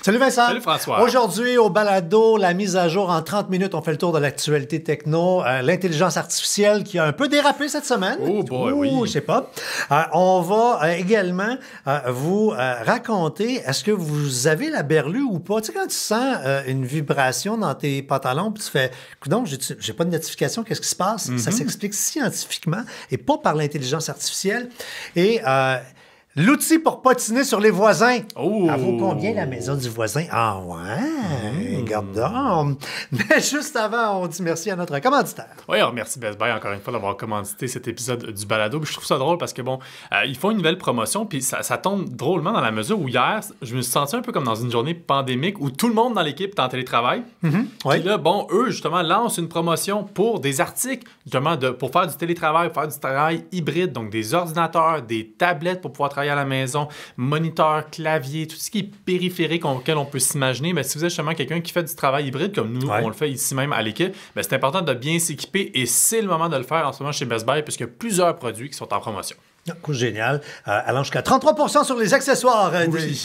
Salut Vincent. Salut François. Aujourd'hui, au balado, la mise à jour en 30 minutes, on fait le tour de l'actualité techno. L'intelligence artificielle qui a un peu dérapé cette semaine. Oh boy, oui. Je sais pas. On va également vous raconter, est-ce que vous avez la berlue ou pas? Tu sais, quand tu sens une vibration dans tes pantalons, puis tu fais, coudonc, j'ai pas de notification, qu'est-ce qui se passe? Ça s'explique scientifiquement et pas par l'intelligence artificielle. Et l'outil pour patiner sur les voisins. Oh. Elle vaut combien la maison du voisin? Ah ouais, regarde donc. Mais juste avant, on dit merci à notre commanditaire. Oui, on remercie Best Buy encore une fois d'avoir commandité cet épisode du balado. Puis je trouve ça drôle parce que bon, ils font une nouvelle promotion, puis ça tombe drôlement dans la mesure où hier, je me suis senti un peu comme dans une journée pandémique où tout le monde dans l'équipe est en télétravail. Puis là, bon, eux, justement, lancent une promotion pour des articles, justement, pour faire du télétravail, pour faire du travail hybride, donc des ordinateurs, des tablettes pour pouvoir travailler à la maison, moniteur, clavier, tout ce qui est périphérique auquel on peut s'imaginer. Mais si vous êtes justement quelqu'un qui fait du travail hybride, comme nous, on le fait ici même à l'équipe, ben c'est important de bien s'équiper et c'est le moment de le faire en ce moment chez Best Buy puisqu'il y a plusieurs produits qui sont en promotion. Génial. Allant jusqu'à 33% sur les accessoires. Oui.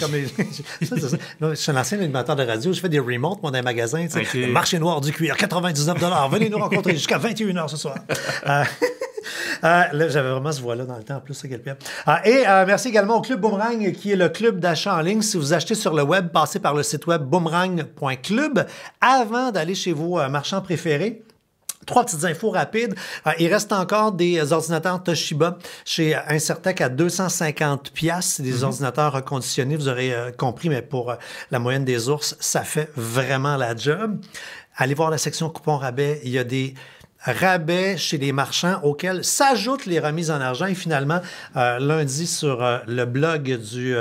Je suis un ancien animateur de radio. Je fais des remotes, moi, dans les magasins. Okay. Le marché noir du cuir, 99 $. Venez nous rencontrer jusqu'à 21h ce soir. Là, j'avais vraiment ce voix-là dans le temps, en plus, c'est quel pire. Merci également au Club Boomerang, qui est le club d'achat en ligne. Si vous achetez sur le web, passez par le site web boomerang.club avant d'aller chez vos marchands préférés. 3 petites infos rapides. Il reste encore des ordinateurs Toshiba chez Incertec à 250$. C'est des ordinateurs reconditionnés, vous aurez compris, mais pour la moyenne des ours, ça fait vraiment la job. Allez voir la section coupons rabais. Il y a des rabais chez les marchands auxquels s'ajoutent les remises en argent. Et finalement, lundi, sur le blog du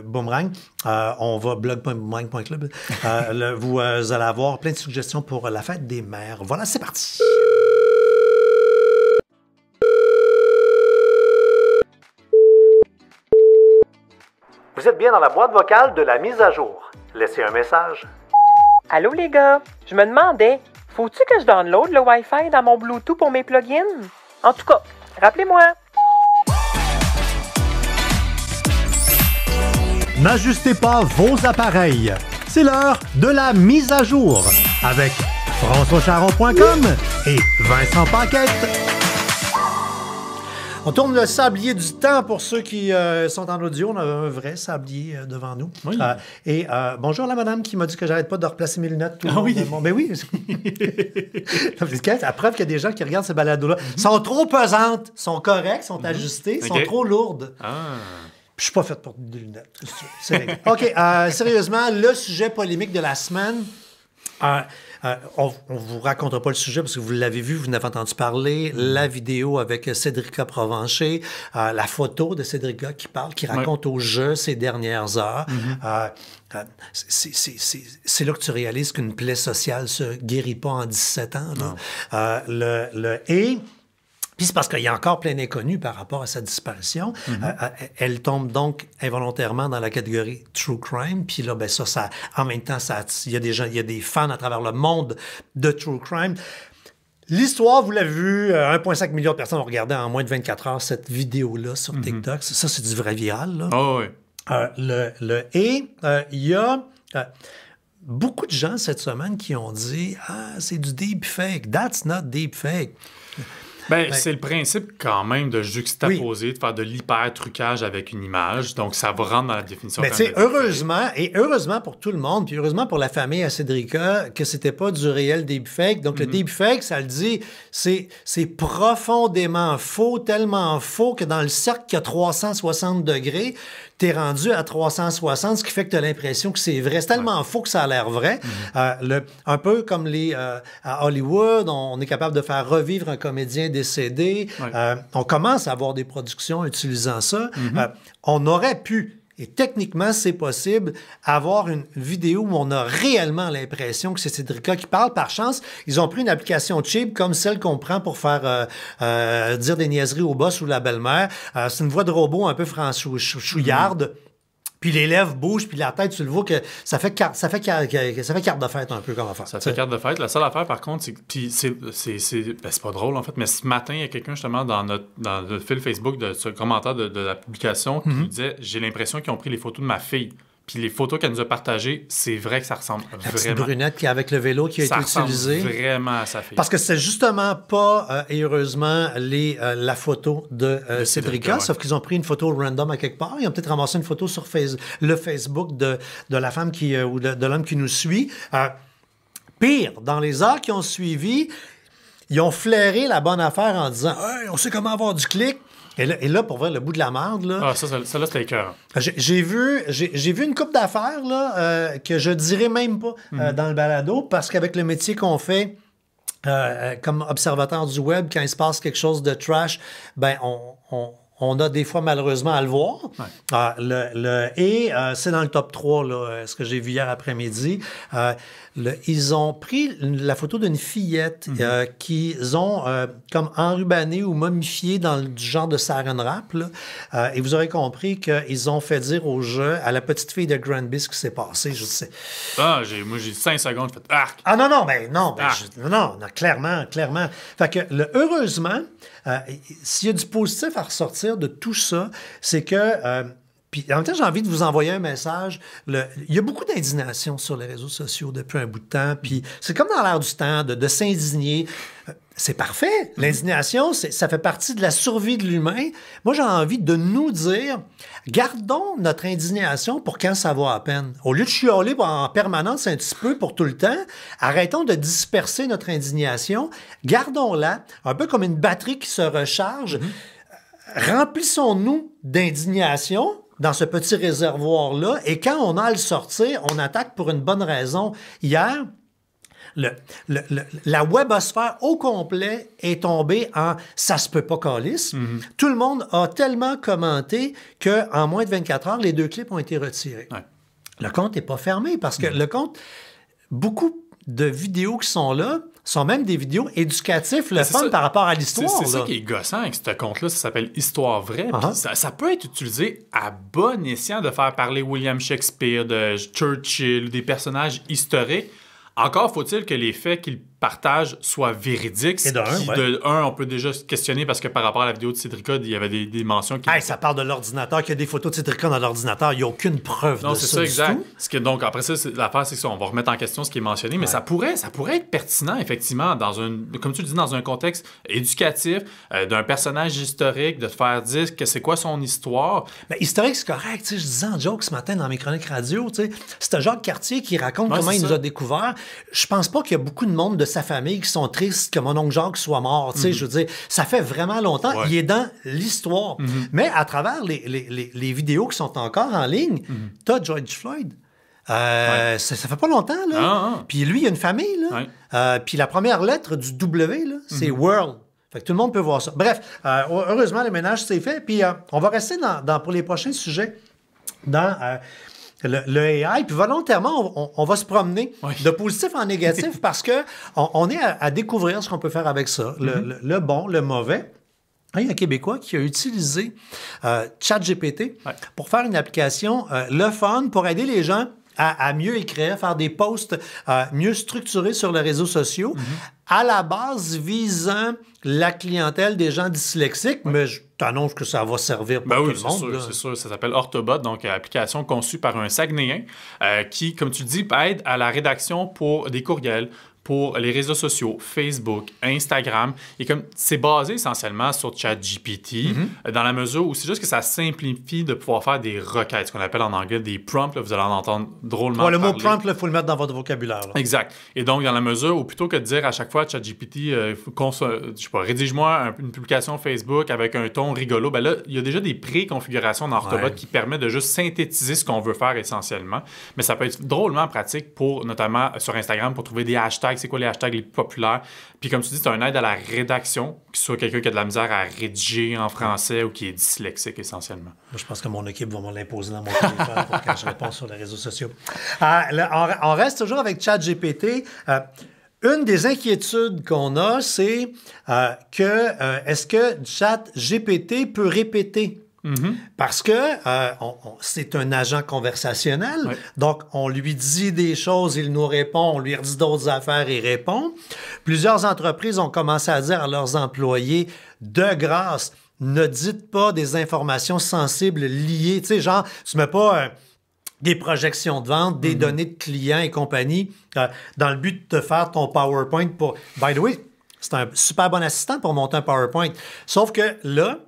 Boomerang, on va blog.boomerang.club, vous allez avoir plein de suggestions pour la fête des mères. Voilà, c'est parti! Vous êtes bien dans la boîte vocale de la mise à jour. Laissez un message. Allô les gars, je me demandais, faut-tu que je download le Wi-Fi dans mon Bluetooth pour mes plugins? En tout cas, rappelez-moi. N'ajustez pas vos appareils. C'est l'heure de la mise à jour avec FrançoisCharron.com et Vincent Paquette. On tourne le sablier du temps pour ceux qui sont en audio. On a un vrai sablier devant nous. Oui. Bonjour la madame qui m'a dit que j'arrête pas de replacer mes lunettes tout le long. Oui. Ben oui. C'est la preuve qu'il y a des gens qui regardent ces balados-là. Sont trop pesantes, sont correctes, sont ajustées, sont trop lourdes. Je suis pas faite pour des lunettes. C'est réglé. OK, sérieusement, le sujet polémique de la semaine... on ne vous racontera pas le sujet parce que vous l'avez vu, vous en avez entendu parler, la vidéo avec Cédrica Provencher, la photo de Cédrica qui parle, qui raconte au jeu ces dernières heures. C'est là que tu réalises qu'une plaie sociale se guérit pas en 17 ans. Puis c'est parce qu'il y a encore plein d'inconnus par rapport à sa disparition. Elle tombe donc involontairement dans la catégorie True Crime. Puis là, ben ça en même temps, il y a des gens, il y a des fans à travers le monde de True Crime. L'histoire, vous l'avez vu, 1,5 million de personnes ont regardé en moins de 24 heures cette vidéo-là sur TikTok. Ça, c'est du vrai viral, là. Oh, oui. Il y a... beaucoup de gens cette semaine qui ont dit « Ah, c'est du deepfake. That's not deepfake. » C'est le principe quand même de juxtaposer, de faire de l'hyper-trucage avec une image. Donc, ça va rentrer dans la définition. Mais tu sais, heureusement pour tout le monde, puis heureusement pour la famille à Cédrica, que c'était pas du réel deepfake. Donc, le deepfake, ça le dit, c'est profondément faux, tellement faux que dans le cercle qui a 360 degrés, t'es rendu à 360, ce qui fait que tu as l'impression que c'est vrai. C'est tellement faux que ça a l'air vrai. Un peu comme à Hollywood, on est capable de faire revivre un comédien décédé. On commence à avoir des productions utilisant ça. On aurait pu, et techniquement, c'est possible, avoir une vidéo où on a réellement l'impression que c'est Cédrica qui parle. Par chance, ils ont pris une application cheap comme celle qu'on prend pour faire dire des niaiseries au boss ou la belle-mère. C'est une voix de robot un peu franchouillarde. Puis les lèvres bougent, puis la tête, tu le vois que ça fait carte de fête un peu comme affaire. Ça fait carte de fête. La seule affaire, par contre, c'est pas drôle, en fait, mais ce matin, il y a quelqu'un, justement, dans le fil Facebook de ce commentaire de la publication qui disait « J'ai l'impression qu'ils ont pris les photos de ma fille. » Puis les photos qu'elle nous a partagées, c'est vrai que ça ressemble La petite vraiment. brunette qui avec le vélo qui a été utilisé. Vraiment à sa fille. Parce que c'est justement pas, et heureusement, la photo de Cédrica, sauf qu'ils ont pris une photo random à quelque part. Ils ont peut-être ramassé une photo sur le Facebook de la femme ou de l'homme qui nous suit. Pire, dans les heures qui ont suivi, ils ont flairé la bonne affaire en disant « Hey, on sait comment avoir du clic ». Et là, pour voir le bout de la marde, là... Ah, ça là, c'était écœurant. J'ai vu une couple d'affaires, là, que je dirais même pas dans le balado, parce qu'avec le métier qu'on fait, comme observateur du web, quand il se passe quelque chose de trash, ben, on a des fois, malheureusement, à le voir. Ouais. C'est dans le top 3, là, ce que j'ai vu hier après-midi. Ils ont pris la photo d'une fillette qu'ils ont comme enrubannée ou momifiée dans du genre de saran wrap. Là. Et vous aurez compris qu'ils ont fait dire au jeu, à la petite fille de Granby, ce qui s'est passé. Je sais. Ah, moi, j'ai 5 secondes, j'ai fait arc. Ah non, non, clairement. Fait que, heureusement, s'il y a du positif à ressortir de tout ça, c'est que... Puis en même temps, j'ai envie de vous envoyer un message. Il y a beaucoup d'indignation sur les réseaux sociaux depuis un bout de temps. Puis c'est comme dans l'air du temps de s'indigner. C'est parfait. L'indignation, ça fait partie de la survie de l'humain. Moi, j'ai envie de nous dire, gardons notre indignation pour quand ça va à peine. Au lieu de chialer en permanence un petit peu pour tout le temps, arrêtons de disperser notre indignation. Gardons-la, un peu comme une batterie qui se recharge. Remplissons-nous d'indignation dans ce petit réservoir-là, et quand on a à le sortir, on attaque pour une bonne raison. Hier, la webosphère au complet est tombée en « ça se peut pas, câlisse ». Tout le monde a tellement commenté qu'en moins de 24 heures, les 2 clips ont été retirés. Ouais. Le compte n'est pas fermé parce que le compte, beaucoup de vidéos qui sont là, sont même des vidéos éducatives, le fun par rapport à l'histoire. C'est ça qui est gossant avec ce compte-là, ça s'appelle Histoire vraie. Ça peut être utilisé à bon escient de faire parler William Shakespeare, de Churchill, des personnages historiques. Encore faut-il que les faits qu'ils partagent soient véridiques. Et de un, on peut déjà se questionner parce que par rapport à la vidéo de Cédrica, il y avait des mentions qui... ça parle de l'ordinateur, qu'il y a des photos de Cédrica dans l'ordinateur. Il n'y a aucune preuve de ça. Non, c'est ça, exact. Donc, après ça, l'affaire, c'est qu'on va remettre en question ce qui est mentionné, mais ça pourrait être pertinent, effectivement, comme tu le dis, dans un contexte éducatif, d'un personnage historique, de te faire dire que c'est quoi son histoire. Mais historique, c'est correct. Je disais en joke ce matin dans mes chroniques radio, c'est un Jacques Cartier qui raconte comment il nous a découvert. Je pense pas qu'il y a beaucoup de monde de sa famille qui sont tristes que mon oncle Jacques soit mort. Je veux dire, ça fait vraiment longtemps. Ouais. Il est dans l'histoire. Mais à travers les vidéos qui sont encore en ligne, t'as George Floyd. Ça fait pas longtemps, là. Puis lui, il a une famille, là. Puis la première lettre du W, là, c'est World. Fait que tout le monde peut voir ça. Bref, heureusement, le ménage s'est fait. Puis on va rester pour les prochains sujets dans... le AI, puis volontairement, on va se promener de positif en négatif parce qu'on est à découvrir ce qu'on peut faire avec ça, le bon, le mauvais. Il y a un Québécois qui a utilisé ChatGPT pour faire une application, le fun, pour aider les gens à mieux écrire, faire des posts mieux structurés sur les réseaux sociaux, à la base visant la clientèle des gens dyslexiques, mais je t'annonce que ça va servir pour tout le monde. C'est sûr, ça s'appelle Orthobot, donc application conçue par un Saguenayen qui, comme tu dis, aide à la rédaction pour des courriels, pour les réseaux sociaux, Facebook, Instagram. Et comme c'est basé essentiellement sur ChatGPT, dans la mesure où c'est juste que ça simplifie de pouvoir faire des requêtes, ce qu'on appelle en anglais des prompts. Là, vous allez en entendre drôlement le parler. mot prompt, il faut le mettre dans votre vocabulaire. Là. Exact. Et donc, dans la mesure où plutôt que de dire à chaque fois ChatGPT, rédige-moi une publication Facebook avec un ton rigolo, ben là, il y a déjà des pré-configurations dans Orthobot qui permettent de juste synthétiser ce qu'on veut faire essentiellement. Mais ça peut être drôlement pratique pour, notamment sur Instagram, pour trouver des hashtags. C'est quoi les hashtags les plus populaires? Puis comme tu dis, c'est un aide à la rédaction, que ce soit quelqu'un qui a de la misère à rédiger en français ou qui est dyslexique essentiellement. Moi, je pense que mon équipe va me l'imposer dans mon téléphone pour quand je réponds sur les réseaux sociaux. On reste toujours avec ChatGPT. Une des inquiétudes qu'on a, c'est est-ce que ChatGPT peut répéter? Parce que c'est un agent conversationnel, donc on lui dit des choses, il nous répond, on lui redit d'autres affaires, il répond. Plusieurs entreprises ont commencé à dire à leurs employés, de grâce, ne dites pas des informations sensibles liées, tu sais, genre, tu mets pas des projections de vente, des données de clients et compagnie, dans le but de te faire ton PowerPoint pour... By the way, c'est un super bon assistant pour monter un PowerPoint. Sauf que là,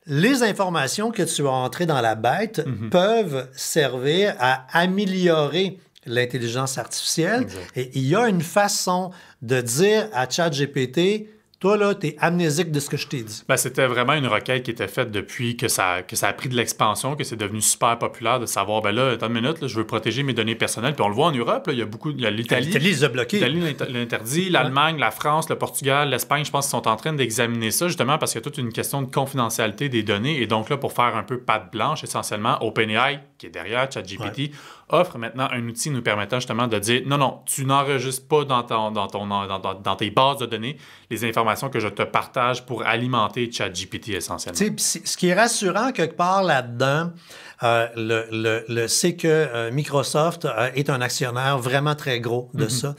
les informations que tu as entrées dans la bête peuvent servir à améliorer l'intelligence artificielle. Exact. Et il y a une façon de dire à ChatGPT, toi, là, t'es amnésique de ce que je t'ai dit. Ben, c'était vraiment une requête qui était faite depuis que ça a pris de l'expansion, que c'est devenu super populaire de savoir, ben là, attends une minute, là, je veux protéger mes données personnelles. Puis on le voit en Europe, là, il y a l'Italie. L'Italie les a bloqués. L'Italie l'interdit, l'Allemagne, la France, le Portugal, l'Espagne, je pense qu'ils sont en train d'examiner ça, justement, parce qu'il y a toute une question de confidentialité des données. Et donc là, pour faire un peu patte blanche, essentiellement, OpenAI, qui est derrière ChatGPT, offre maintenant un outil nous permettant justement de dire non, tu n'enregistres pas dans tes bases de données les informations que je te partage pour alimenter ChatGPT essentiellement. Ce qui est rassurant quelque part là-dedans, c'est que Microsoft est un actionnaire vraiment très gros de ça.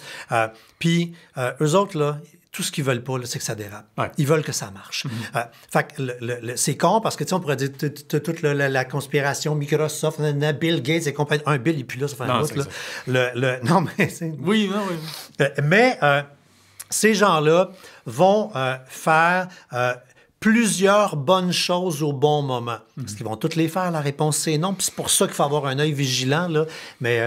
Puis eux autres, là, tout ce qu'ils veulent pas, là, c'est que ça dérape. Ouais. Ils veulent que ça marche. Fait que c'est con parce que, tu sais, on pourrait dire toute la conspiration Microsoft, Bill Gates et compagnie. Un Bill, il est plus là, ça fait un bout, là. Non, mais c'est... Oui, non, oui. Mais ces gens-là vont faire plusieurs bonnes choses au bon moment. Est-ce qu'ils vont toutes les faire? La réponse, c'est non. Puis c'est pour ça qu'il faut avoir un œil vigilant, là. Mais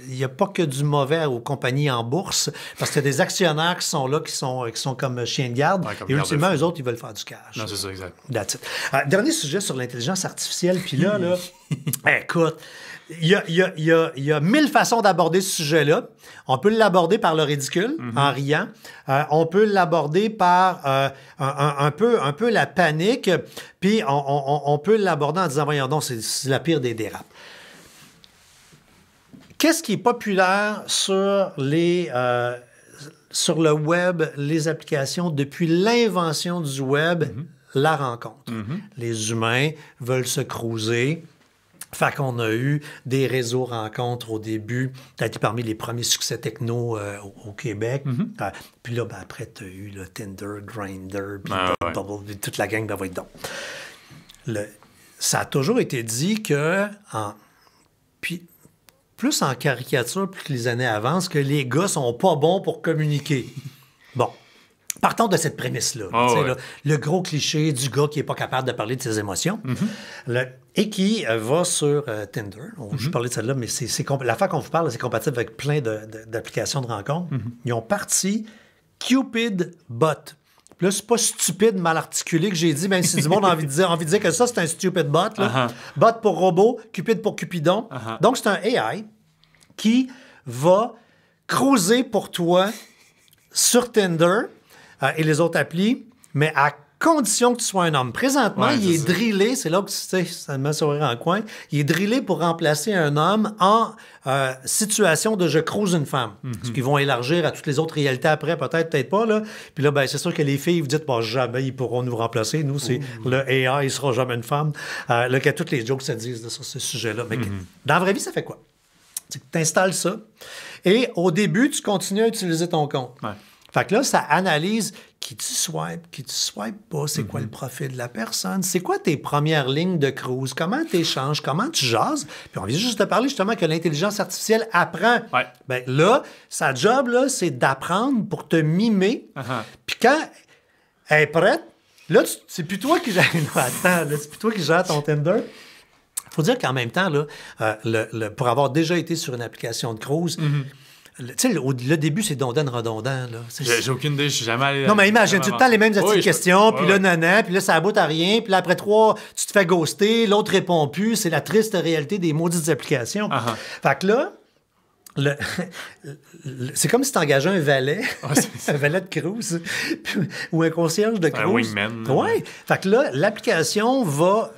il n'y a pas que du mauvais aux compagnies en bourse, parce qu'il y a des actionnaires qui sont là, qui sont comme chiens de garde. Ouais, et ultimement, eux autres, ils veulent faire du cash. Non, c'est ça, exact. That's it. Dernier sujet sur l'intelligence artificielle. Puis là, écoute, il y a 1000 façons d'aborder ce sujet-là. On peut l'aborder par le ridicule, en riant. On peut l'aborder par un peu la panique. Puis on peut l'aborder en disant, voyons donc, c'est la pire des dérapes. Qu'est-ce qui est populaire sur le web, les applications, depuis l'invention du web? La rencontre. Les humains veulent se cruiser. Fait qu'on a eu des réseaux rencontres au début, peut-être parmi les premiers succès techno au Québec. Puis là, après, tu as eu le Tinder, Grindr, puis Bubble, toute la gang d'envoyer donc. Ça a toujours été dit que, puis plus en caricature, plus que les années avancent, que les gars sont pas bons pour communiquer. Bon. Partons de cette prémisse-là. Là, le gros cliché du gars qui n'est pas capable de parler de ses émotions et qui va sur Tinder. Je parlais de celle-là, mais l'affaire qu'on vous parle, c'est compatible avec plein d'applications de rencontres. Ils ont parti Cupid Bot. Puis là, c'est pas stupide, mal articulé que j'ai dit, même si du monde a envie de dire que ça, c'est un stupid bot. Là. Bot pour robot, Cupid pour Cupidon. Donc, c'est un AI qui va cruiser pour toi sur Tinder et les autres applis, mais à condition que tu sois un homme. Présentement, il est drillé, c'est là que ça me met sourire en coin, il est drillé pour remplacer un homme en situation de « je crouse une femme ». Ce qu'ils vont élargir à toutes les autres réalités après, peut-être pas. Là. Puis là, ben, c'est sûr que les filles, vous dites « jamais ils pourront nous remplacer. Nous, c'est le AI, il sera jamais une femme ». Là, qu'il y a toutes les jokes se disent sur ce sujet-là. Mais dans la vraie vie, ça fait quoi? Tu installes ça et au début, tu continues à utiliser ton compte. Fait que là, ça analyse qui tu swipes pas, c'est quoi le profil de la personne, c'est quoi tes premières lignes de cruise, comment tu échanges, comment tu jases. Puis on vient juste de parler justement que l'intelligence artificielle apprend. Ben là, sa job, là, c'est d'apprendre pour te mimer. Puis quand elle est prête, là, c'est plus toi qui gère. C'est plus toi qui gère ton Tinder. Il faut dire qu'en même temps, là, pour avoir déjà été sur une application de cruise, tu sais, le début, c'est redondant. J'ai aucune idée, je suis jamais allé... Non, mais imagine, tout le temps les mêmes questions, puis là, nanana, puis là, ça aboute à rien, puis là, après 3, tu te fais ghoster, l'autre répond plus. C'est la triste réalité des maudites applications. Fait que là, c'est comme si tu engageais un valet, un valet de cruise, ou un concierge de cruise. Un wingman. Oui. Fait que là, l'application va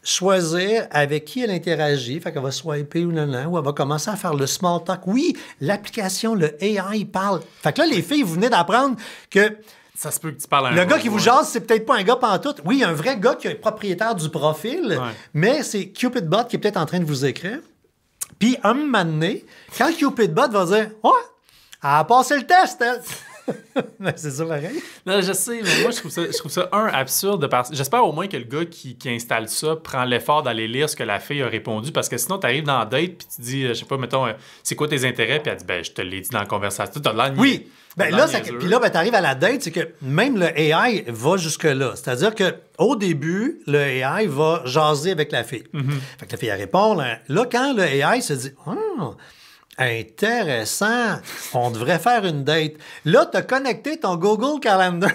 choisir avec qui elle interagit, fait qu'elle va swiper ou non, ou elle va commencer à faire le small talk. Oui, l'application, le AI parle. Fait que là, les filles, vous venez d'apprendre que ça se peut que tu parles à un le gars qui vous jase, c'est peut-être pas un gars pantoute. Oui, il y a un vrai gars qui est propriétaire du profil, mais c'est Cupidbot qui est peut-être en train de vous écrire. Puis, un moment donné, quand Cupidbot va dire « Ouais, elle a passé le test, elle! » C'est ça pareil. Non, je sais, mais moi, je trouve ça absurde. J'espère au moins que le gars qui installe ça prend l'effort d'aller lire ce que la fille a répondu, parce que sinon, tu arrives dans la date, puis tu dis, je sais pas, mettons, c'est quoi tes intérêts, puis elle dit, je te l'ai dit dans la conversation. T'as de l'air Oui. Puis là, t'arrives à la date, c'est que même le AI va jusque-là. C'est-à-dire que au début, le AI va jaser avec la fille. Fait que la fille, elle répond. Là, quand le AI se dit intéressant, on devrait faire une date. Là, t'as connecté ton Google Calendar.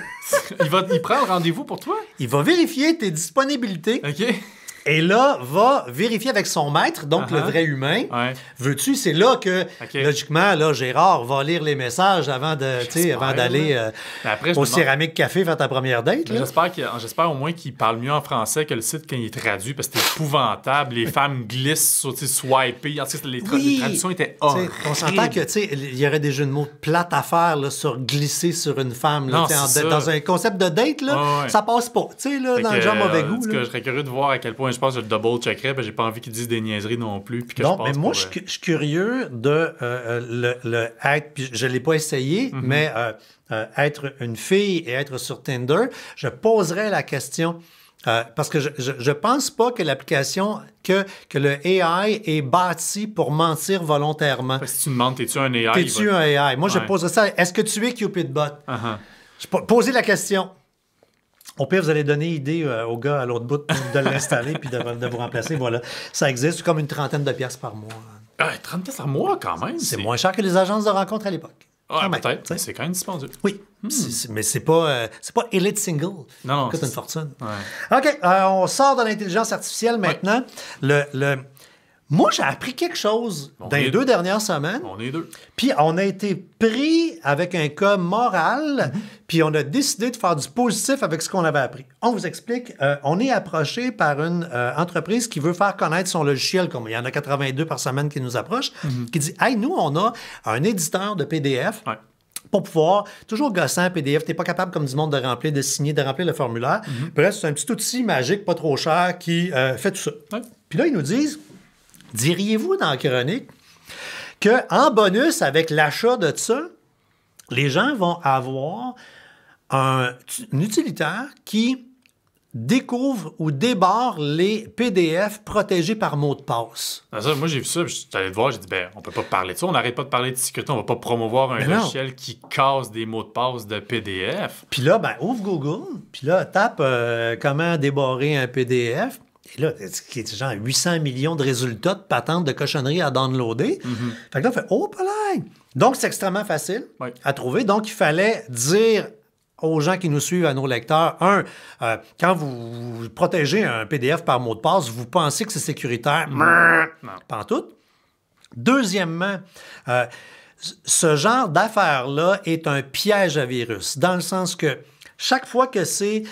il prend le rendez-vous pour toi? Il va vérifier tes disponibilités. OK. Et là, va vérifier avec son maître, donc le vrai humain. Ouais. Veux-tu? C'est là que, logiquement, là, Gérard va lire les messages avant d'aller au Céramique Café faire ta première date. J'espère au moins qu'il parle mieux en français que le site quand il est traduit, parce que c'était épouvantable. Les femmes glissent, swiper. En tout cas, les traductions étaient horribles. On s'entend qu'il y aurait des jeux de mots plates à faire là, sur glisser sur une femme. Là, dans un concept de date, là, ça passe pas. Là, dans le genre mauvais goût. Je serais curieux de voir à quel point je pense que je le double-checkerais, parce que j'ai pas envie qu'ils disent des niaiseries non plus. Puis que non, mais moi, je suis curieux de le être, puis je l'ai pas essayé, mais être une fille et être sur Tinder, je poserais la question, parce que je pense pas que l'application, que le AI est bâti pour mentir volontairement. Si tu demandes, t'es-tu un AI? T'es-tu un AI? Moi, je poserais ça, est-ce que tu es Cupidbot? Poser la question. Au pire, vous allez donner idée au gars à l'autre bout de l'installer puis de vous remplacer. Voilà. Ça existe, c'est comme une trentaine de piastres par mois. 30 piastres par mois, quand même. C'est moins cher que les agences de rencontres à l'époque. Peut-être. C'est quand même dispendieux. Oui. Mais c'est pas Elite Single. Non. C'est une fortune. Ouais. OK. On sort de l'intelligence artificielle maintenant. Moi, j'ai appris quelque chose dans les 2 dernières semaines. On est 2. Puis on a été pris avec un cas moral, puis on a décidé de faire du positif avec ce qu'on avait appris. On vous explique. On est approché par une entreprise qui veut faire connaître son logiciel, comme il y en a 82 par semaine qui nous approchent, qui dit « Hey, nous, on a un éditeur de PDF. Ouais. » Pour pouvoir, toujours gossant PDF, t'es pas capable comme du monde de remplir, de signer, de remplir le formulaire. Bref, c'est un petit outil magique, pas trop cher, qui fait tout ça. Ouais. Puis là, ils nous disent... Diriez-vous dans la chronique qu'en bonus, avec l'achat de ça, les gens vont avoir un utilitaire qui découvre ou débarre les PDF protégés par mot de passe. Ça, moi, j'ai vu ça, puis j'allais te voir, j'ai dit, on peut pas parler de ça, on n'arrête pas de parler de sécurité, on va pas promouvoir un logiciel qui casse des mots de passe de PDF. Puis là, ouvre Google, puis là, tape comment débarrer un PDF. Et là, c'est genre 800 millions de résultats de patentes de cochonneries à downloader. Fait que là, on fait « Oh, pas là! » Donc, c'est extrêmement facile à trouver. Donc, il fallait dire aux gens qui nous suivent, à nos lecteurs, quand vous protégez un PDF par mot de passe, vous pensez que c'est sécuritaire? Non. Pas en tout. Deuxièmement, ce genre d'affaires-là est un piège à virus, dans le sens que chaque fois que c'est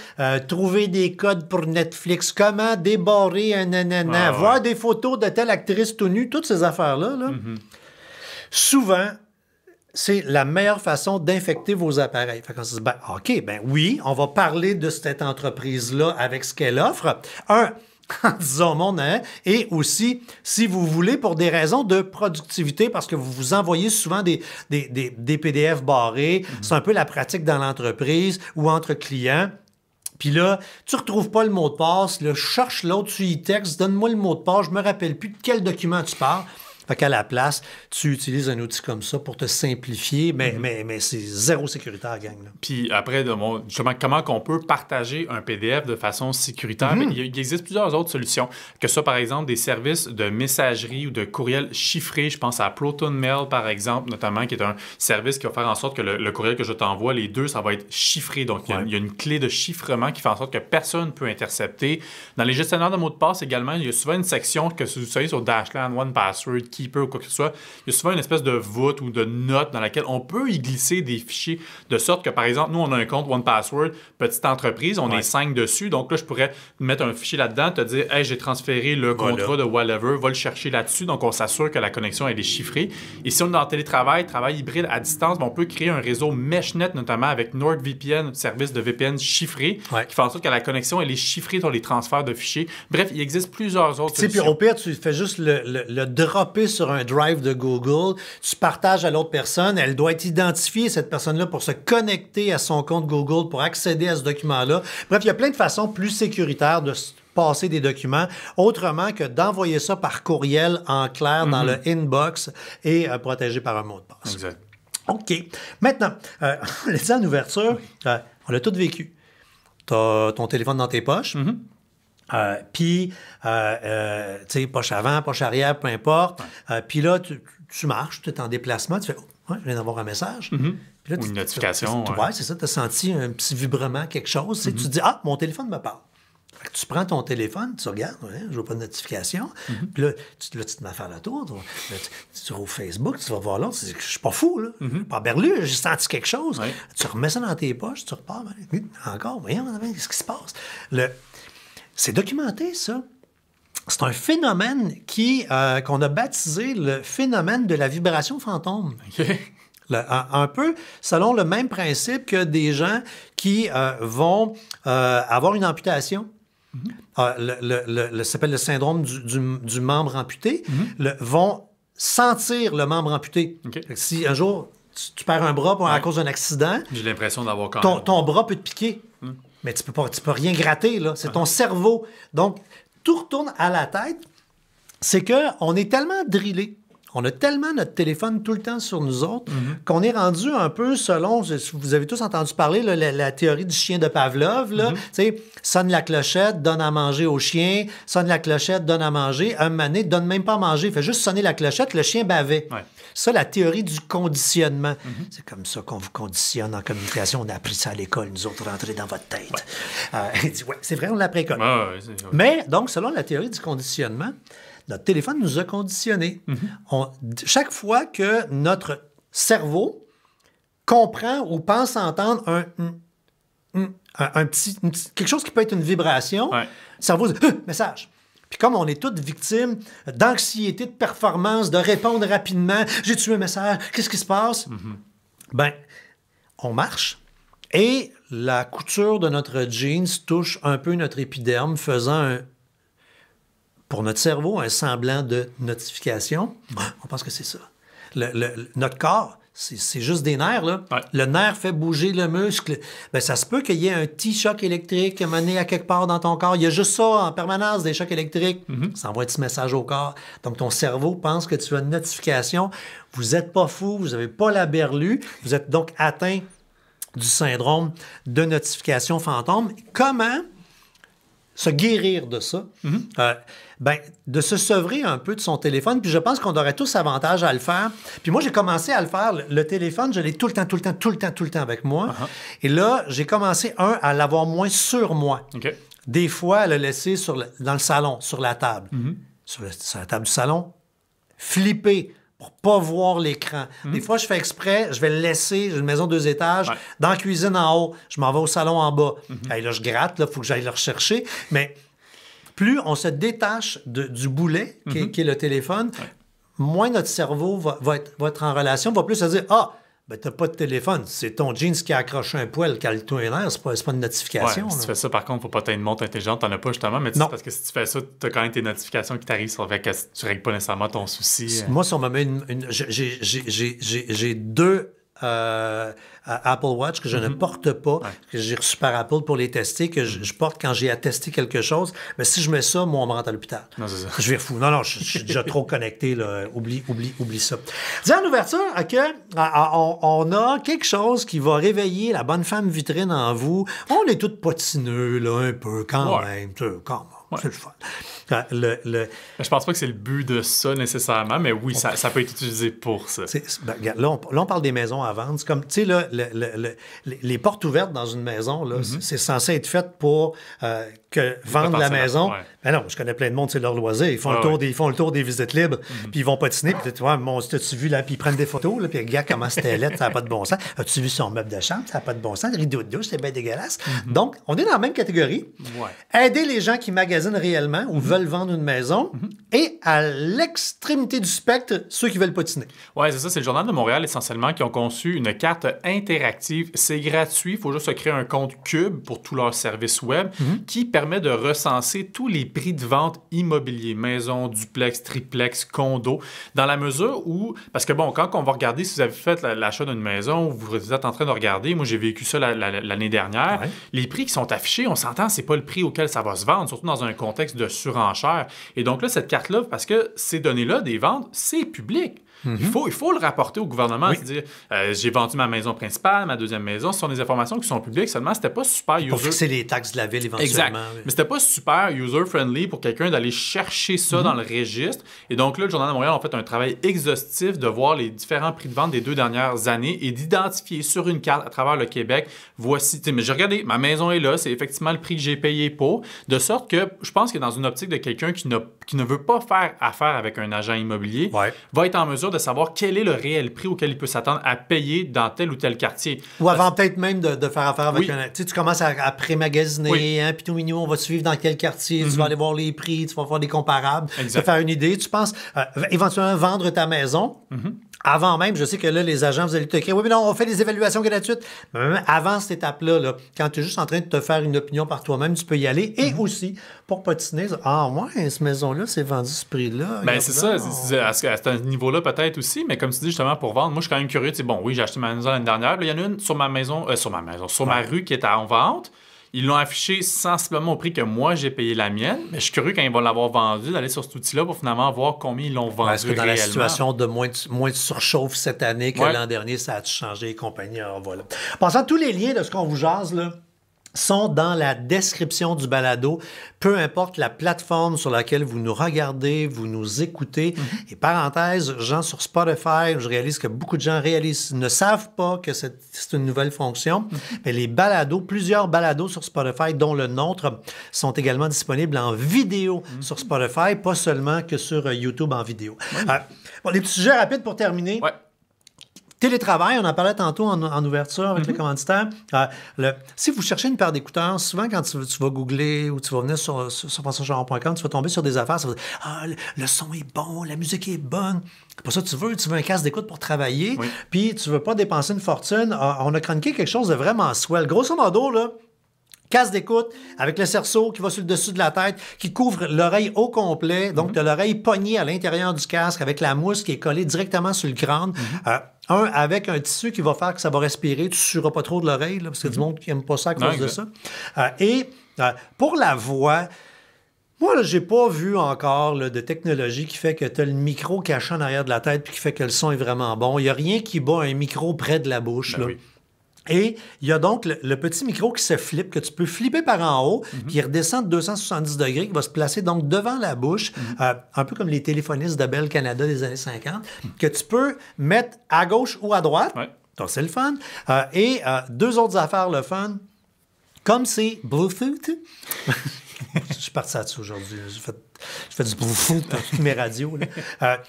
trouver des codes pour Netflix, comment débarrer un nanana, voir des photos de telle actrice tout nue, toutes ces affaires-là, souvent, c'est la meilleure façon d'infecter vos appareils. Fait qu'on se dit, OK, oui, on va parler de cette entreprise-là avec ce qu'elle offre. En disant au monde, et aussi, si vous voulez, pour des raisons de productivité, parce que vous vous envoyez souvent des PDF barrés, c'est un peu la pratique dans l'entreprise ou entre clients. Puis là, tu ne retrouves pas le mot de passe, là, cherche l'autre, tu y textes, donne-moi le mot de passe, je me rappelle plus de quel document tu parles. Fait qu'à la place, tu utilises un outil comme ça pour te simplifier, mais c'est zéro sécuritaire, gang. Là. Puis après, justement, comment on peut partager un PDF de façon sécuritaire? Il existe plusieurs autres solutions, que ce soit, par exemple, des services de messagerie ou de courriel chiffré. Je pense à Proton Mail, par exemple, notamment, qui est un service qui va faire en sorte que le courriel que je t'envoie, les deux, ça va être chiffré. Donc, il y a une clé de chiffrement qui fait en sorte que personne ne peut intercepter. Dans les gestionnaires de mots de passe également, il y a souvent une section que vous savez sur Dashland, 1Password, Keeper ou quoi que ce soit, il y a souvent une espèce de voûte ou de note dans laquelle on peut y glisser des fichiers de sorte que, par exemple, nous, on a un compte 1Password, petite entreprise, on est 5 dessus, donc là, je pourrais mettre un fichier là-dedans, te dire « Hey, j'ai transféré le contrat de whatever, va le chercher là-dessus », donc on s'assure que la connexion, elle est chiffrée. Et si on est dans le télétravail, travail hybride à distance, on peut créer un réseau MeshNet, notamment avec NordVPN, service de VPN chiffré, qui fait en sorte que la connexion, elle est chiffrée sur les transferts de fichiers. Bref, il existe plusieurs autres solutions. Puis au pire, tu fais juste le dropper copier sur un drive de Google, tu partages à l'autre personne, elle doit être identifiée, cette personne-là, pour se connecter à son compte Google, pour accéder à ce document-là. Bref, il y a plein de façons plus sécuritaires de passer des documents, autrement que d'envoyer ça par courriel en clair dans le inbox et protégé par un mot de passe. Exact. OK. Maintenant, on l'a dit en ouverture, on l'a tout vécu. Tu as ton téléphone dans tes poches, puis, tu sais, poche avant, poche arrière, peu importe. Puis là, tu marches, tu es en déplacement, tu fais « Oh, je viens d'avoir un message. Puis là, Ou une notification. Ouais, c'est ça, tu as senti un petit vibrement, quelque chose. Tu te dis « Ah, mon téléphone me parle. » Fait que tu prends ton téléphone, tu regardes, je vois pas de notification. Puis là, tu te mets à faire le tour. Tu vas au Facebook, tu vas voir l'autre. Je suis pas fou, là. Pas berlu, j'ai senti quelque chose. Ouais. Tu remets ça dans tes poches, tu repars. Encore, voyons, qu'est-ce qui se passe? C'est documenté, ça. C'est un phénomène qu'on a baptisé le phénomène de la vibration fantôme. OK. Un peu selon le même principe que des gens qui vont avoir une amputation. Ça s'appelle le syndrome du membre amputé. Vont sentir le membre amputé. OK. Fait que si un jour tu perds un bras à cause d'un accident, J'ai l'impression d'avoir quand même... ton bras peut te piquer. Mais tu peux rien gratter, là. C'est ton cerveau. Donc, tout retourne à la tête. C'est qu'on est tellement drillé. On a tellement notre téléphone tout le temps sur nous autres qu'on est rendu un peu selon, vous avez tous entendu parler, là, la théorie du chien de Pavlov. Tu sais, sonne la clochette, donne à manger au chien, sonne la clochette, donne à manger. Un moment donné, donne même pas à manger, fait juste sonner la clochette, le chien bavait. Ouais. Ça, la théorie du conditionnement. C'est comme ça qu'on vous conditionne en communication. On a appris ça à l'école, nous autres, rentrer dans votre tête. Il dit, c'est vrai, on l'a appris à l'école. Mais, donc, selon la théorie du conditionnement, notre téléphone nous a conditionnés. Chaque fois que notre cerveau comprend ou pense entendre quelque chose qui peut être une vibration, le cerveau dit « message ». Puis comme on est toutes victimes d'anxiété, de performance, de répondre rapidement, « j'ai tué un message, qu'est-ce qui se passe? Ben, on marche et la couture de notre jeans touche un peu notre épiderme, faisant pour notre cerveau, un semblant de notification. On pense que c'est ça. Notre corps, c'est juste des nerfs, là. Ouais. Le nerf fait bouger le muscle. Ben, ça se peut qu'il y ait un petit choc électrique mené à quelque part dans ton corps. Il y a juste ça en permanence, des chocs électriques. Ça envoie un petit message au corps. Donc, ton cerveau pense que tu as une notification. Vous n'êtes pas fou, vous n'avez pas la berlue. Vous êtes donc atteint du syndrome de notification fantôme. Comment se guérir de ça? De se sevrer un peu de son téléphone. Puis je pense qu'on aurait tous avantage à le faire. Puis moi, j'ai commencé à le faire. Le téléphone, je l'ai tout le temps avec moi. Et là, j'ai commencé, à l'avoir moins sur moi. OK. Des fois, à le laisser dans le salon, sur la table. Sur la table du salon, flipper pour pas voir l'écran. Des fois, je fais exprès, je vais le laisser, j'ai une maison 2 étages, dans la cuisine en haut, je m'en vais au salon en bas. Et là, je gratte, il faut que j'aille le rechercher. Mais plus on se détache du boulet, qui est le téléphone, moins notre cerveau va être en relation, va plus se dire « Ah, ben t'as pas de téléphone, c'est ton jeans qui a accroché un poil, cale-toi les nerfs, c'est pas une notification. » Si tu fais ça, par contre, faut pas t'aider une montre intelligente, t'en as pas justement, mais parce que si tu fais ça, t'as quand même tes notifications qui t'arrivent, ça fait que tu règles pas nécessairement ton souci. Moi, si on me met j'ai 2 Apple Watch que je ne porte pas, que j'ai reçu par Apple pour les tester, que je porte quand j'ai à tester quelque chose. Mais si je mets ça, moi, on me rentre à l'hôpital. Non, c'est ça. Je vais fou. Non, je suis déjà trop connecté. Là. Oublie ça. Dis en ouverture on a quelque chose qui va réveiller la bonne femme vitrine en vous. On est tous patineux, là, un peu, quand même. C'est le fun. Je pense pas que c'est le but de ça nécessairement, mais oui, ça peut être utilisé pour ça. Là, on parle des maisons à vendre. C'est comme, tu sais, là, les portes ouvertes dans une maison, là, c'est censé être fait pour vendre la maison. Ben non, je connais plein de monde, c'est leur loisir. Ils font le tour des visites libres, puis ils vont patiner, puis tu vois, t'as-tu vu, là, puis ils prennent des photos, là, puis regarde comment c'était laid, ça n'a pas de bon sens. As-tu vu son meuble de chambre, ça n'a pas de bon sens. Le rideau de douche, c'est bien dégueulasse. Donc, on est dans la même catégorie. Aider les gens qui magasinent magasinent réellement ou veulent vendre une maison. Et à l'extrémité du spectre, ceux qui veulent patiner. Oui, c'est ça. C'est le Journal de Montréal, essentiellement, qui ont conçu une carte interactive. C'est gratuit. Il faut juste se créer un compte Cube pour tous leurs services web qui permet de recenser tous les prix de vente immobiliers, maison, duplex, triplex, condo, dans la mesure où... Parce que, bon, quand on va regarder, si vous avez fait l'achat d'une maison, vous êtes en train de regarder, moi, j'ai vécu ça l'année dernière, les prix qui sont affichés, on s'entend, c'est pas le prix auquel ça va se vendre, surtout dans un contexte de surenchère. Et donc là, cette carte-là, parce que ces données-là des ventes, c'est public. Il faut le rapporter au gouvernement, c'est-à-dire j'ai vendu ma maison principale, ma deuxième maison, ce sont des informations qui sont publiques, seulement c'était pas super Pour fixer les taxes de la ville éventuellement. Exact. Mais c'était pas super user-friendly pour quelqu'un d'aller chercher ça dans le registre. Et donc là, le Journal de Montréal a fait un travail exhaustif de voir les différents prix de vente des 2 dernières années et d'identifier sur une carte à travers le Québec, voici, mais j'ai regardé, ma maison est là, c'est effectivement le prix que j'ai payé pour, de sorte que je pense que dans une optique de quelqu'un qui ne veut pas faire affaire avec un agent immobilier, va être en mesure de savoir quel est le réel prix auquel il peut s'attendre à payer dans tel ou tel quartier. Ou avant peut-être même de faire affaire avec un... Tu sais, tu commences à pré-magasiner, puis tout mignon, on va te suivre dans quel quartier, tu vas aller voir les prix, tu vas faire des comparables, te faire une idée. Tu penses éventuellement vendre ta maison. Avant même, je sais que là, les agents, vous allez te écrire, oui, mais non, on fait des évaluations gratuites. Mais même avant cette étape-là, là, quand tu es juste en train de te faire une opinion par toi-même, tu peux y aller. Et aussi, pour patiner, ah ouais, cette maison-là, c'est vendu ce prix-là. Ben c'est ça, à ce niveau-là peut-être aussi, mais comme tu dis justement, pour vendre, moi, je suis quand même curieux. Bon, oui, j'ai acheté ma maison l'année dernière. Là, il y en a une sur ma rue qui est en vente. Ils l'ont affiché sensiblement au prix que moi, j'ai payé la mienne. Mais je suis curieux, quand ils vont l'avoir vendu, d'aller sur cet outil-là pour finalement voir combien ils l'ont vendu Est-ce que dans réellement. la situation de moins de surchauffe cette année que l'an dernier, ça a changé et compagnie? Alors, voilà. Passant, tous les liens de ce qu'on vous jase, là, sont dans la description du balado, peu importe la plateforme sur laquelle vous nous regardez, vous nous écoutez. Et parenthèse, gens sur Spotify, je réalise que beaucoup de gens ne savent pas que c'est une nouvelle fonction. Mais les balados, plusieurs balados sur Spotify, dont le nôtre, sont également disponibles en vidéo sur Spotify, pas seulement que sur YouTube en vidéo. Bon, des petits sujets rapides pour terminer. Télétravail, on en parlait tantôt en ouverture avec le commanditaire. Si vous cherchez une paire d'écouteurs, souvent quand tu vas googler ou tu vas venir sur françoischaron.com, tu vas tomber sur des affaires, ça va dire « Ah, le son est bon, la musique est bonne. » C'est pas ça que tu veux un casque d'écoute pour travailler, puis tu veux pas dépenser une fortune. On a chroniqué quelque chose de vraiment swell. Grosso modo, là, casque d'écoute avec le cerceau qui va sur le dessus de la tête, qui couvre l'oreille au complet. Donc, tu as l'oreille pognée à l'intérieur du casque avec la mousse qui est collée directement sur le crâne. Avec un tissu qui va faire que ça va respirer. Tu ne sueras pas trop de l'oreille, là, parce qu'il y a du monde qui n'aime pas ça à cause de ça. Pour la voix... Moi, là, j'ai pas vu encore là, de technologie qui fait que tu as le micro caché en arrière de la tête puis qui fait que le son est vraiment bon. Il n'y a rien qui bat un micro près de la bouche. Là. Et il y a donc le petit micro qui se flippe, que tu peux flipper par en haut, puis il redescend de 270 degrés, qui va se placer donc devant la bouche, un peu comme les téléphonistes de Bell Canada des années 50, que tu peux mettre à gauche ou à droite. Donc, c'est le fun. Et deux autres affaires, le fun, comme c'est Bluetooth. Je suis parti là-dessus aujourd'hui. Je fais du Bluetooth dans toutes mes radios. Là.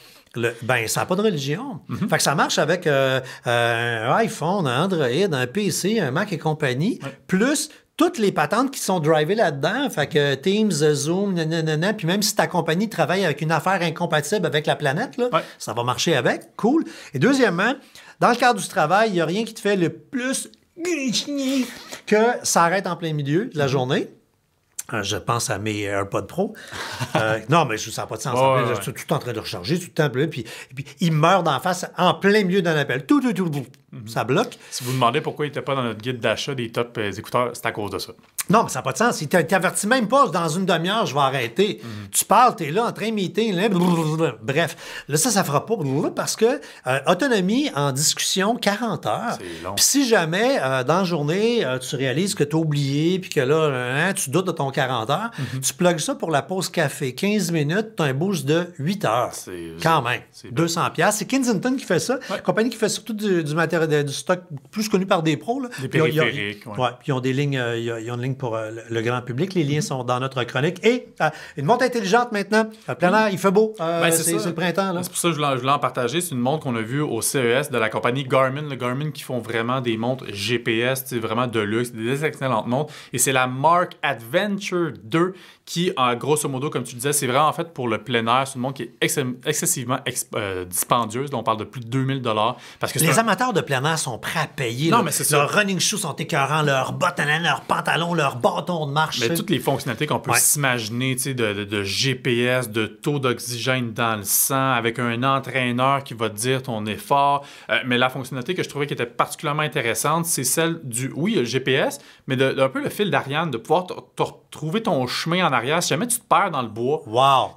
Ça n'a pas de religion. Fait que ça marche avec un iPhone, un Android, un PC, un Mac et compagnie, plus toutes les patentes qui sont drivées là-dedans. Fait que Teams, Zoom, nanana, puis même si ta compagnie travaille avec une affaire incompatible avec la planète, là, ça va marcher avec. Cool. Et deuxièmement, dans le cadre du travail, il n'y a rien qui te fait le plus que ça arrête en plein milieu de la journée. Je pense à mes AirPods Pro. Non, mais ça n'a pas de sens. Je suis tout en train de recharger, tout le temps. Et puis il meurt d'en face en plein milieu d'un appel. Tout. Ça bloque. Si vous demandez pourquoi il n'était pas dans notre guide d'achat des top écouteurs, c'est à cause de ça. Non, mais ça n'a pas de sens. Il t'avertit même pas, dans une demi-heure, je vais arrêter. Tu parles, tu es là en train de meeting. Bref, là, ça fera pas parce que autonomie en discussion, 40 heures. C'est long. Puis si jamais, dans la journée, tu réalises que tu as oublié puis que là, tu doutes de ton 40 heures, tu plugues ça pour la pause café. 15 minutes, tu as un boost de 8 heures. Quand même. 200$. C'est Kensington qui fait ça. Compagnie qui fait surtout du matériel, du stock plus connu par des pros. Là. Des périphériques. Puis ils ont des lignes, ils ont une ligne pour le grand public. Les liens sont dans notre chronique. Et une montre intelligente maintenant. Plein air, il fait beau. C'est le printemps. Là. C'est pour ça que je voulais en partager. C'est une montre qu'on a vue au CES de la compagnie Garmin. Le Garmin qui font vraiment des montres GPS, vraiment de luxe, des excellentes montres. Et c'est la Mark Adventure 2 qui, grosso modo, comme tu disais, c'est vraiment en fait pour le plein air. C'est une montre qui est excessivement dispendieuse. Là, on parle de plus de 2000 $. Parce que les amateurs de plein air sont prêts à payer. Non, mais c'est ça. Leurs running shoes sont écœurants, leurs bottes à laine, leurs pantalons, leurs bâtons de marche. Mais toutes les fonctionnalités qu'on peut s'imaginer, de GPS, de taux d'oxygène dans le sang, avec un entraîneur qui va te dire ton effort. Mais la fonctionnalité que je trouvais qui était particulièrement intéressante, c'est celle du, le GPS, mais d'un peu le fil d'Ariane, de pouvoir trouver ton chemin en arrière. Si jamais tu te perds dans le bois,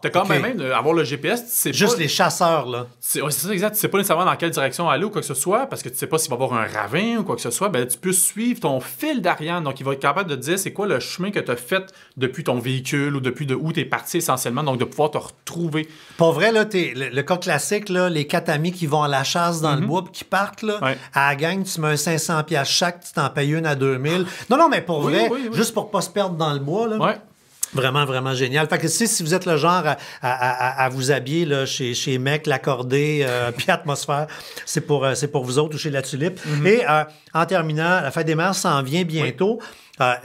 t'as quand même avoir le GPS, tu sais juste pas, les chasseurs, là. C'est ça, exact. Tu sais pas nécessairement dans quelle direction aller ou quoi que ce soit, parce que tu sais pas s'il va y avoir un ravin ou quoi que ce soit. Ben, tu peux suivre ton fil d'Ariane. Donc, il va être capable de te dire c'est quoi le chemin que tu as fait depuis ton véhicule ou depuis où tu es parti essentiellement. Donc, de pouvoir te retrouver. Pour vrai, là, le cas classique, là, les 4 amis qui vont à la chasse dans le bois puis qui partent, là, à la gang, tu mets un 500$ chaque, tu t'en payes une à 2000. Non, mais pour vrai, juste pour pas se perdre dans le bois, là. Ouais. Vraiment, vraiment génial. Fait que si vous êtes le genre à vous habiller là, chez Mec, l'Accordé, puis Atmosphère, c'est pour vous autres ou chez La Tulipe. Et en terminant, la Fête des Mères s'en vient bientôt.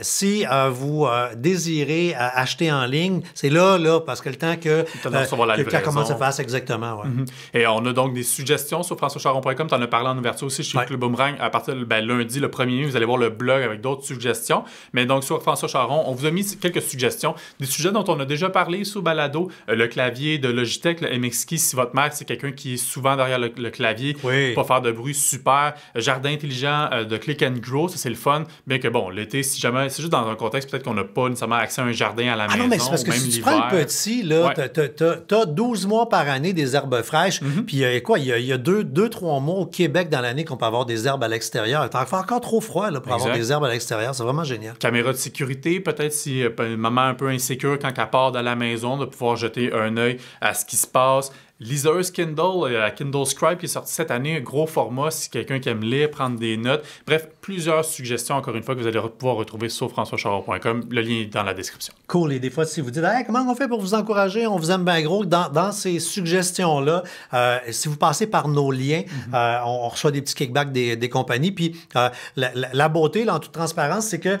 Si vous désirez acheter en ligne, c'est là, parce que le temps que la commande se fasse exactement. Ouais. Et on a donc des suggestions sur françoischaron.com. Tu en as parlé en ouverture aussi chez Club Boomerang. À partir de lundi, le 1er mai, vous allez voir le blog avec d'autres suggestions. Mais donc, sur François Charon, on vous a mis quelques suggestions. Des sujets dont on a déjà parlé sous Balado. Le clavier de Logitech, le MX Key, si votre mère, c'est quelqu'un qui est souvent derrière le clavier, pas faire de bruit, super. Jardin intelligent de Click and Grow, ça c'est le fun. Bien que l'été, si jamais, c'est juste dans un contexte peut-être qu'on n'a pas nécessairement accès à un jardin à la maison. Non, mais c'est parce que si tu prends le petit, là, t'as 12 mois par année des herbes fraîches, puis il y a 2-3 mois au Québec dans l'année qu'on peut avoir des herbes à l'extérieur. Il fait encore trop froid là, pour avoir des herbes à l'extérieur. C'est vraiment génial. Caméra de sécurité, peut-être si maman un peu insécure quand elle part de la maison, de pouvoir jeter un œil à ce qui se passe. Liseuse Kindle, la Kindle Scribe qui est sortie cette année, gros format si quelqu'un qui aime lire, prendre des notes. Bref, plusieurs suggestions, encore une fois, que vous allez pouvoir retrouver sur françoischaron.com. Le lien est dans la description. Cool. Et des fois, si vous dites hey, comment on fait pour vous encourager, on vous aime bien gros, dans ces suggestions-là, si vous passez par nos liens, on reçoit des petits kickbacks des compagnies. Puis la beauté, là, en toute transparence, c'est que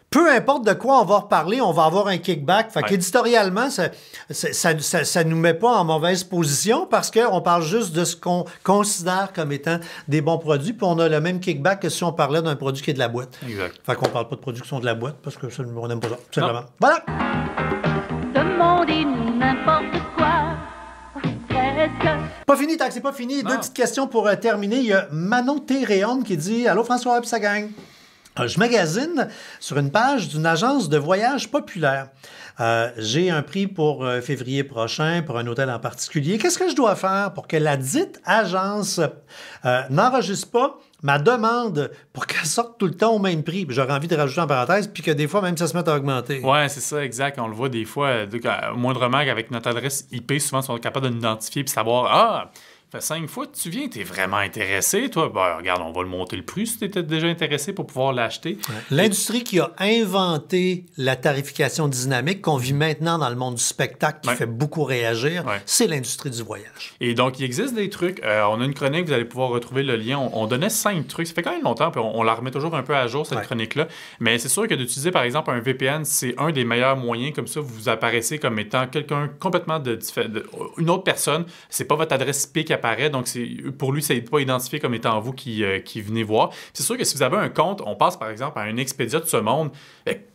peu importe de quoi on va reparler, on va avoir un kickback. Fait qu'éditorialement, ça nous met pas en mauvaise position parce qu'on parle juste de ce qu'on considère comme étant des bons produits, puis on a le même kickback que si on parlait d'un produit qui est de la boîte. Exact. Fait qu'on parle pas de produits qui sont de la boîte parce que on n'aime pas ça, tout simplement. Voilà! Demandez n'importe quoi, presque. Pas fini, tant que c'est pas fini. Deux petites questions pour terminer. Il y a Manon Téréon qui dit « Allô François et sa gang ». Je magasine sur une page d'une agence de voyage populaire. J'ai un prix pour février prochain pour un hôtel en particulier. Qu'est-ce que je dois faire pour que la dite agence n'enregistre pas ma demande pour qu'elle sorte tout le temps au même prix? J'aurais envie de rajouter en parenthèse, puis que des fois, même ça se met à augmenter. Oui, c'est ça, exact. On le voit des fois, moindrement qu'avec notre adresse IP, souvent, ils sont capables de nous identifier et savoir « fait 5 fois que tu viens, t'es vraiment intéressé, toi? Ben, regarde, on va le monter le prix si t'étais déjà intéressé pour pouvoir l'acheter. » L'industrie qui a inventé la tarification dynamique qu'on vit maintenant dans le monde du spectacle qui fait beaucoup réagir, c'est l'industrie du voyage. Et donc, il existe des trucs. On a une chronique, vous allez pouvoir retrouver le lien. On donnait 5 trucs. Ça fait quand même longtemps, puis on la remet toujours un peu à jour, cette chronique-là. Mais c'est sûr que d'utiliser, par exemple, un VPN, c'est un des meilleurs moyens. Comme ça, vous apparaissez comme étant quelqu'un complètement une autre personne. C'est pas votre adresse IP qui apparaît. Donc, pour lui, ça n'est pas identifié comme étant vous qui venez voir. C'est sûr que si vous avez un compte, on passe par exemple à un Expedia de ce monde,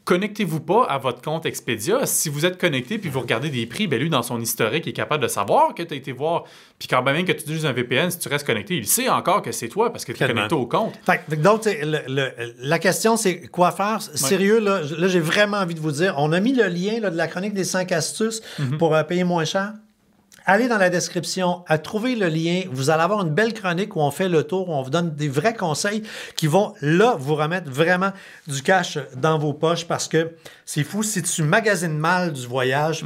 connectez-vous pas à votre compte Expedia. Si vous êtes connecté puis vous regardez des prix, lui, dans son historique, il est capable de savoir que tu as été voir. Puis quand même que tu utilises un VPN, si tu restes connecté, il sait encore que c'est toi parce que tu es connecté au compte. Donc, la question, c'est quoi faire? Sérieux, là, j'ai vraiment envie de vous dire, on a mis le lien là, de la chronique des 5 astuces pour payer moins cher. Allez dans la description, trouvez le lien. Vous allez avoir une belle chronique où on fait le tour, où on vous donne des vrais conseils qui vont, là, vous remettre vraiment du cash dans vos poches parce que c'est fou. Si tu magasines mal du voyage,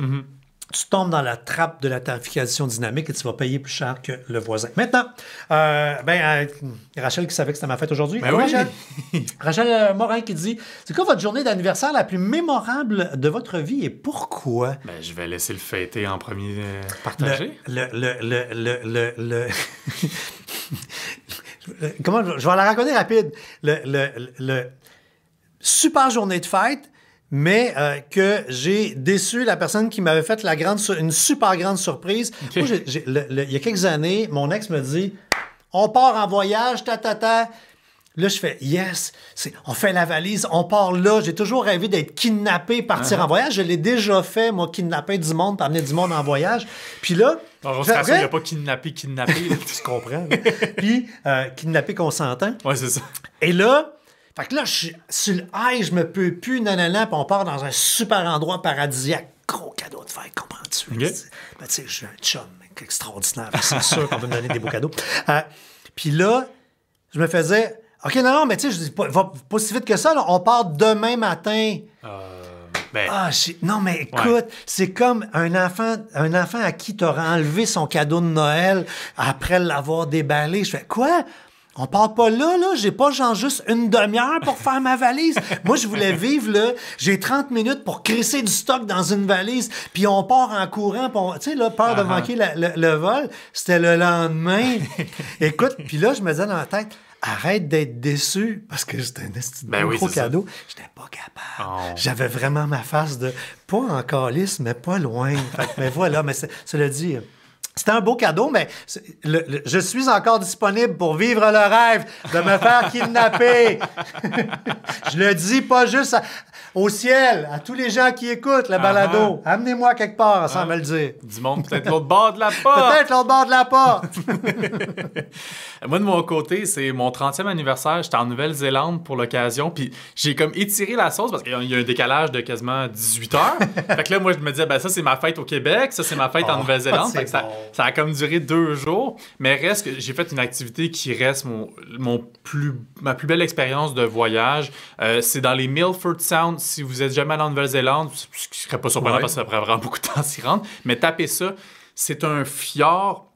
tu tombes dans la trappe de la tarification dynamique et tu vas payer plus cher que le voisin. Maintenant, Rachel qui savait que c'était ma fête aujourd'hui. Ben oui. Rachel Morin qui dit, c'est quoi votre journée d'anniversaire la plus mémorable de votre vie et pourquoi? Ben, je vais laisser le fêter en premier partagé. Comment je vais la raconter rapide. Le super journée de fête, mais que j'ai déçu la personne qui m'avait fait une super grande surprise. Okay. Moi, il y a quelques années, mon ex me dit « On part en voyage, ta. » Là, je fais « Yes! » On fait la valise, on part là. J'ai toujours rêvé d'être kidnappé, partir en voyage. Je l'ai déjà fait, moi, kidnapper du monde, amener du monde en voyage. Puis là... On se rassure, il n'y a pas kidnappé. Tu comprends. Puis, kidnappé consentant. Ouais, c'est ça. Et là... Fait que là, je suis sur le high, je me peux plus, nanana, puis on part dans un super endroit paradisiaque. Gros cadeau de fête, comprends-tu? Okay. Ben, tu sais, je suis un chum extraordinaire, c'est sûr qu'on va me donner des beaux cadeaux. Puis là, je me faisais, OK, non, mais tu sais, je dis, pas si vite que ça, là, on part demain matin. Non, mais écoute, c'est comme un enfant à qui t'auras enlevé son cadeau de Noël après l'avoir déballé. Je fais, quoi? On part pas là, j'ai pas genre juste une demi-heure pour faire ma valise. Moi, je voulais vivre là, j'ai 30 minutes pour crisser du stock dans une valise, puis on part en courant, tu sais, là, peur de manquer le vol. C'était le lendemain. Écoute, puis là, je me disais dans la tête, arrête d'être déçu, parce que c'était un gros cadeau. J'étais pas capable. Oh. J'avais vraiment ma face de, pas en calice, mais pas loin. Mais voilà, mais cela dit... C'était un beau cadeau, mais je suis encore disponible pour vivre le rêve de me faire kidnapper. Je le dis pas juste au ciel, à tous les gens qui écoutent le balado. Amenez-moi quelque part sans me le dire. Du monde, peut-être l'autre bord de la porte. Peut-être l'autre bord de la porte. Moi, de mon côté, c'est mon 30e anniversaire. J'étais en Nouvelle-Zélande pour l'occasion. Puis j'ai comme étiré la sauce parce qu'il y a un décalage de quasiment 18 heures. Fait que là, moi, je me disais, ça, c'est ma fête au Québec. Ça, c'est ma fête en Nouvelle-Zélande. Fait que ça a comme duré 2 jours. Mais reste que j'ai fait une activité qui reste ma plus belle expérience de voyage. C'est dans les Milford Sound. Si vous êtes jamais allé en Nouvelle-Zélande, ce qui serait pas surprenant parce que ça prend vraiment beaucoup de temps à s'y rendre. Mais tapez ça. C'est un fjord.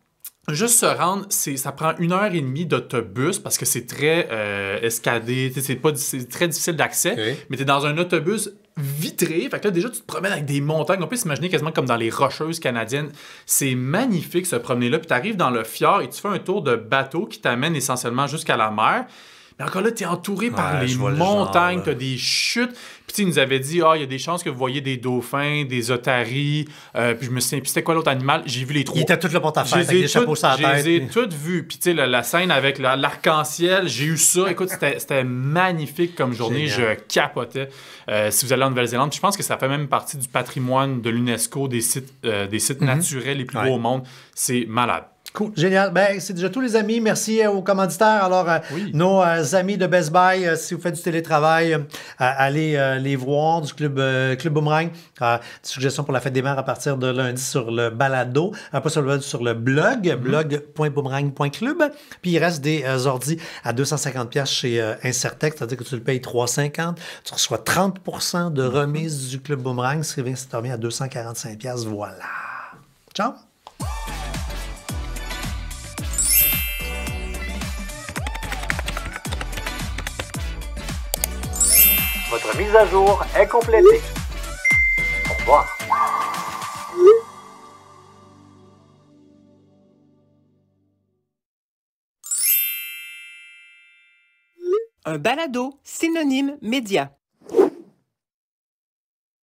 Juste se rendre, ça prend 1h30 d'autobus parce que c'est très escadé, c'est très difficile d'accès, mais tu es dans un autobus vitré, fait que là déjà tu te promènes avec des montagnes, on peut s'imaginer quasiment comme dans les Rocheuses canadiennes. C'est magnifique se promener là, puis tu arrives dans le fjord et tu fais un tour de bateau qui t'amène essentiellement jusqu'à la mer. Mais encore là, tu es entouré par les montagnes, tu as des chutes. Puis tu nous avais dit, il y a des chances que vous voyez des dauphins, des otaries. Puis je me suis dit, puis c'était quoi l'autre animal? J'ai vu les 3. Il était tout le porte-à-fête avec des chapeaux sur la tête. Je les ai toutes vues. Puis tu sais, la scène avec l'arc-en-ciel, j'ai eu ça. Écoute, c'était magnifique comme journée. Génial. Je capotais. Si vous allez en Nouvelle-Zélande, je pense que ça fait même partie du patrimoine de l'UNESCO, des sites naturels les plus beaux au monde. C'est malade. Cool, génial. Ben, c'est déjà tous les amis. Merci aux commanditaires. Alors, nos amis de Best Buy, si vous faites du télétravail, allez les voir du Club Boomerang. Suggestion pour la fête des mères à partir de lundi sur le balado, pas sur le blog, blog.boomerang.club. Puis il reste des ordis à 250$ chez Incertec, c'est-à-dire que tu le payes 3,50$. Tu reçois 30% de remise du Club Boomerang, ce qui revient à 245$. Voilà. Ciao! Votre mise à jour est complétée. Au revoir. Un balado synonyme média.